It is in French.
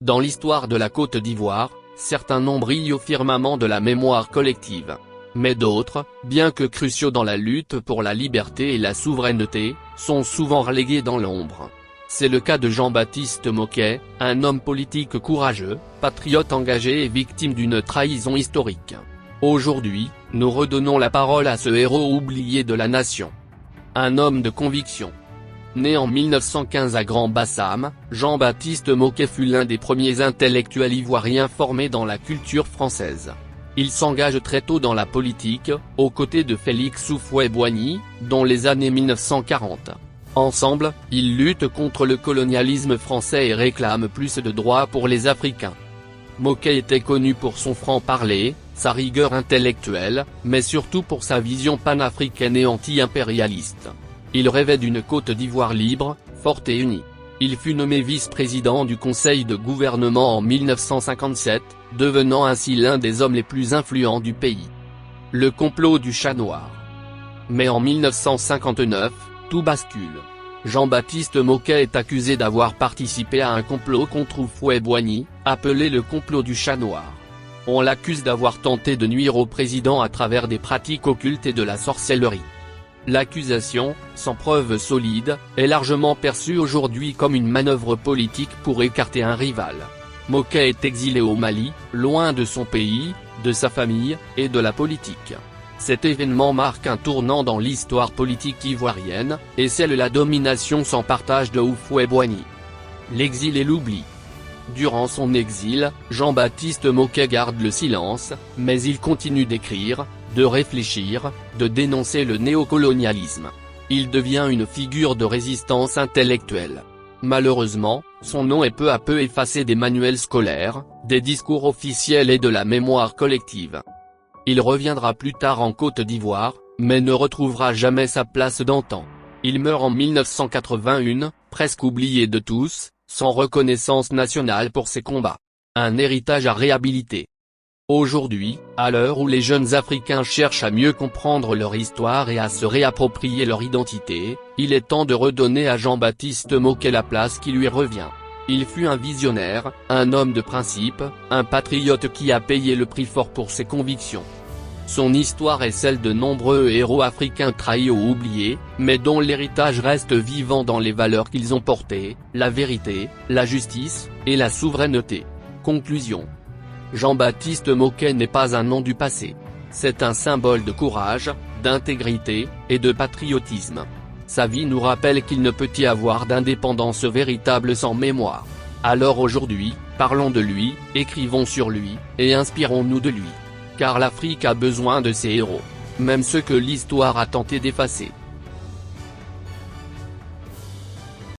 Dans l'histoire de la Côte d'Ivoire, certains noms brillent au firmament de la mémoire collective. Mais d'autres, bien que cruciaux dans la lutte pour la liberté et la souveraineté, sont souvent relégués dans l'ombre. C'est le cas de Jean-Baptiste Moquet, un homme politique courageux, patriote engagé et victime d'une trahison historique. Aujourd'hui, nous redonnons la parole à ce héros oublié de la nation. Un homme de conviction. Né en 1915 à Grand-Bassam, Jean-Baptiste Moquet fut l'un des premiers intellectuels ivoiriens formés dans la culture française. Il s'engage très tôt dans la politique, aux côtés de Félix Houphouët-Boigny, dans les années 1940. Ensemble, ils luttent contre le colonialisme français et réclament plus de droits pour les Africains. Moquet était connu pour son franc-parler, sa rigueur intellectuelle, mais surtout pour sa vision panafricaine et anti-impérialiste. Il rêvait d'une Côte d'Ivoire libre, forte et unie. Il fut nommé vice-président du Conseil de gouvernement en 1957, devenant ainsi l'un des hommes les plus influents du pays. Le complot du chat noir. Mais en 1959, tout bascule. Jean-Baptiste Moquet est accusé d'avoir participé à un complot contre Houphouët-Boigny, appelé le complot du chat noir. On l'accuse d'avoir tenté de nuire au président à travers des pratiques occultes et de la sorcellerie. L'accusation, sans preuve solide, est largement perçue aujourd'hui comme une manœuvre politique pour écarter un rival. Moquet est exilé au Mali, loin de son pays, de sa famille, et de la politique. Cet événement marque un tournant dans l'histoire politique ivoirienne, et scelle la domination sans partage de Houphouët-Boigny. L'exil et l'oubli. Durant son exil, Jean-Baptiste Moquet garde le silence, mais il continue d'écrire, de réfléchir, de dénoncer le néocolonialisme. Il devient une figure de résistance intellectuelle. Malheureusement, son nom est peu à peu effacé des manuels scolaires, des discours officiels et de la mémoire collective. Il reviendra plus tard en Côte d'Ivoire, mais ne retrouvera jamais sa place d'antan. Il meurt en 1981, presque oublié de tous, sans reconnaissance nationale pour ses combats. Un héritage à réhabiliter. Aujourd'hui, à l'heure où les jeunes Africains cherchent à mieux comprendre leur histoire et à se réapproprier leur identité, il est temps de redonner à Jean-Baptiste Moquet la place qui lui revient. Il fut un visionnaire, un homme de principe, un patriote qui a payé le prix fort pour ses convictions. Son histoire est celle de nombreux héros africains trahis ou oubliés, mais dont l'héritage reste vivant dans les valeurs qu'ils ont portées, la vérité, la justice, et la souveraineté. Conclusion. Jean-Baptiste Moquet n'est pas un nom du passé. C'est un symbole de courage, d'intégrité, et de patriotisme. Sa vie nous rappelle qu'il ne peut y avoir d'indépendance véritable sans mémoire. Alors aujourd'hui, parlons de lui, écrivons sur lui, et inspirons-nous de lui. Car l'Afrique a besoin de ses héros. Même ceux que l'histoire a tenté d'effacer.